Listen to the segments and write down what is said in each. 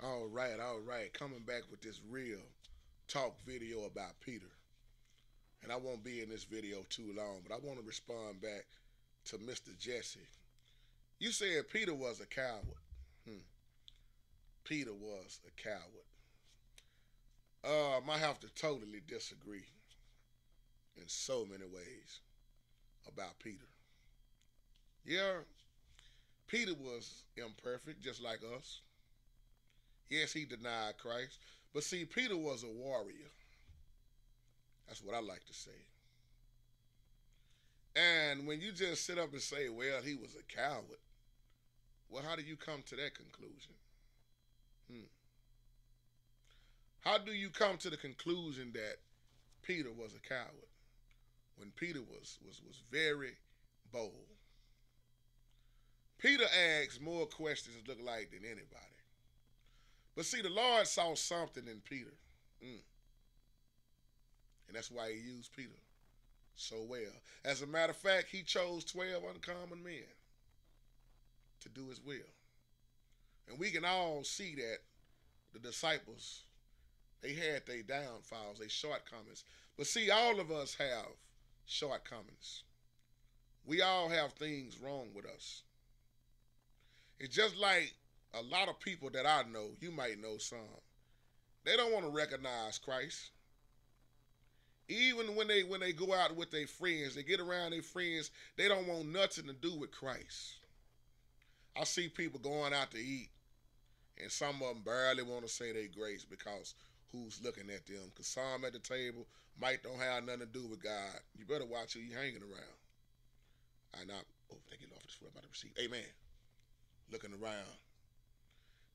All right. Coming back with this real talk video about Peter. And I won't be in this video too long, but I want to respond back to Mr. Jesse. You said Peter was a coward. Hmm. Peter was a coward. I have to totally disagree in so many ways about Peter. Yeah, Peter was imperfect, just like us. Yes, he denied Christ. But see, Peter was a warrior. That's what I like to say. And when you just sit up and say, well, he was a coward, well, how do you come to that conclusion? Hmm. How do you come to the conclusion that Peter was a coward when Peter was very bold? Peter asked more questions, look like, than anybody. But see, the Lord saw something in Peter. Mm. And that's why he used Peter so well. As a matter of fact, he chose 12 uncommon men to do his will. And we can all see that the disciples, they had their downfalls, their shortcomings. But see, all of us have shortcomings. We all have things wrong with us. It's just like a lot of people that I know, you might know some, they don't want to recognize Christ. Even when they go out with their friends, they get around their friends, they don't want nothing to do with Christ. I see people going out to eat, and some of them barely want to say their grace because who's looking at them. Because some at the table might don't have nothing to do with God. You better watch who you hanging around. I not. Oh, they get off this foot about to receive. Amen. Looking around.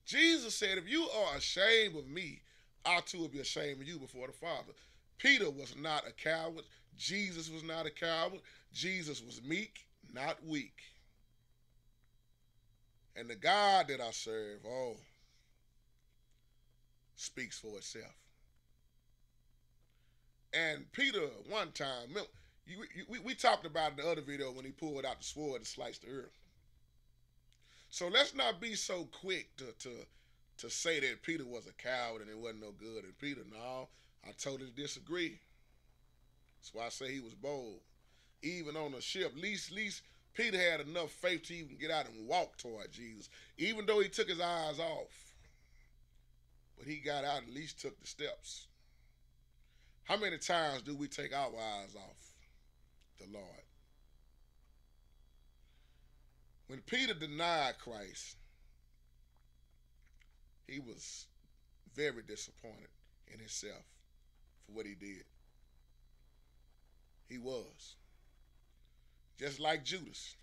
Jesus said, if you are ashamed of me, I too will be ashamed of you before the Father. Peter was not a coward. Jesus was not a coward. Jesus was meek, not weak. And the God that I serve, oh, speaks for itself. And Peter, one time, we talked about in the other video when he pulled out the sword and sliced the earth. So let's not be so quick to say that Peter was a coward and it wasn't no good. And Peter, no, I totally disagree. That's why I say he was bold. Even on the ship, least Peter had enough faith to even get out and walk toward Jesus, even though he took his eyes off. But he got out and at least took the steps. How many times do we take our eyes off the Lord? When Peter denied Christ, he was very disappointed in himself for what he did. He was. Just like Judas.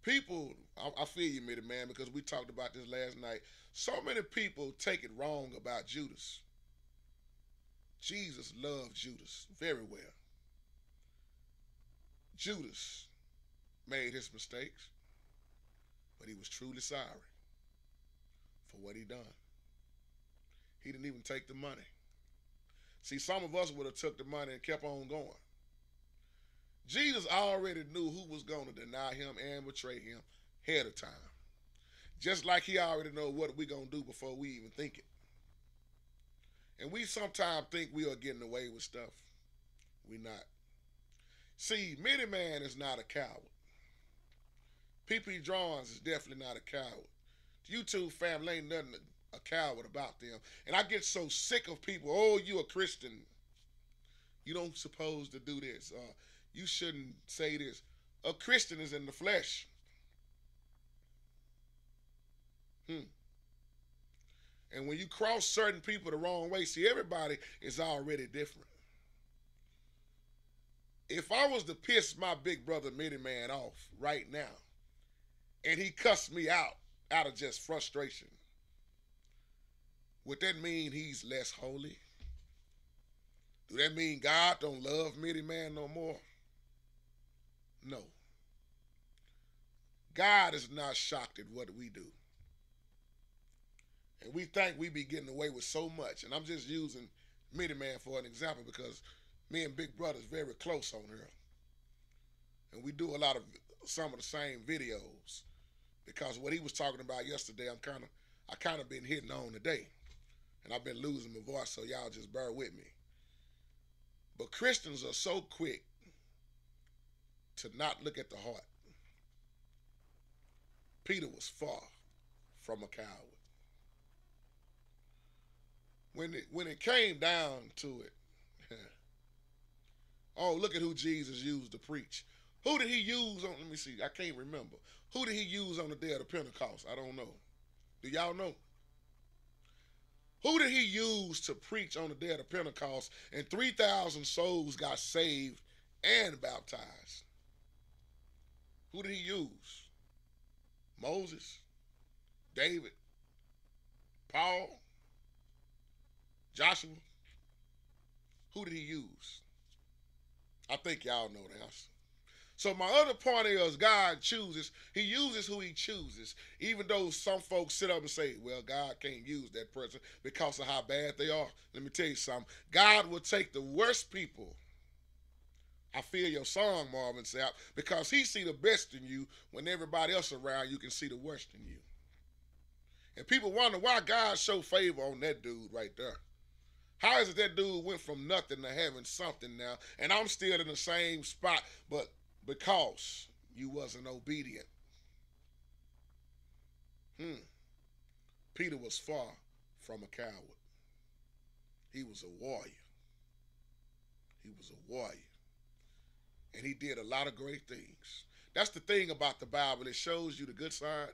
People, I feel you, Mitty man, because we talked about this last night. So many people take it wrong about Judas. Jesus loved Judas very well. Judas made his mistakes, but he was truly sorry for what he done. He didn't even take the money. See, some of us would have took the money and kept on going. Jesus already knew who was going to deny him and betray him ahead of time. Just like he already know what we going to do before we even think it. And we sometimes think we are getting away with stuff. We not. See, Mitty Man is not a coward. PP Drawings is definitely not a coward. The YouTube family ain't nothing a coward about them. And I get so sick of people, oh, you a Christian. You don't supposed to do this. You shouldn't say this. A Christian is in the flesh. Hmm. And when you cross certain people the wrong way, see, everybody is already different. If I was to piss my big brother Mitty Man off right now, and he cussed me out of just frustration, would that mean he's less holy? Do that mean God don't love Mitty Man no more? No. God is not shocked at what we do. And we think we be getting away with so much. And I'm just using Mitty Man for an example because me and Big Brother's very close on here. And we do a lot of some of the same videos. Because what he was talking about yesterday, I kind of been hitting on today, and I've been losing my voice, so y'all just bear with me. But Christians are so quick to not look at the heart. Peter was far from a coward. When it came down to it, oh, look at who Jesus used to preach. Who did he use on, let me see, I can't remember. Who did he use on the day of the Pentecost? I don't know. Do y'all know? Who did he use to preach on the day of the Pentecost and 3,000 souls got saved and baptized? Who did he use? Moses? David? Paul? Joshua? Who did he use? I think y'all know the answer. So my other point is God chooses. He uses who he chooses. Even though some folks sit up and say, well, God can't use that person because of how bad they are. Let me tell you something. God will take the worst people. I feel your song, Marvin Sapp, because he see the best in you when everybody else around you can see the worst in you. And people wonder why God showed favor on that dude right there. How is it that dude went from nothing to having something now, and I'm still in the same spot, but because you wasn't obedient. Peter was far from a coward. He was a warrior. He was a warrior. And he did a lot of great things. That's the thing about the Bible. It shows you the good side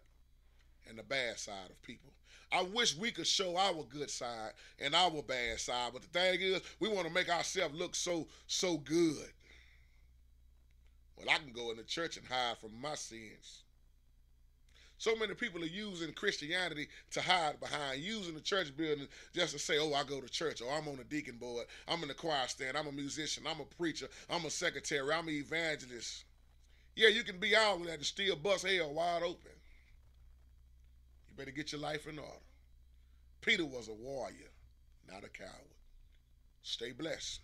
and the bad side of people. I wish we could show our good side and our bad side, but the thing is, we want to make ourselves look so good. Well, I can go in the church and hide from my sins. So many people are using Christianity to hide behind, using the church building just to say, oh, I go to church, or I'm on the deacon board, I'm in the choir stand, I'm a musician, I'm a preacher, I'm a secretary, I'm an evangelist. Yeah, you can be all of that and still bust hell wide open. You better get your life in order. Peter was a warrior, not a coward. Stay blessed.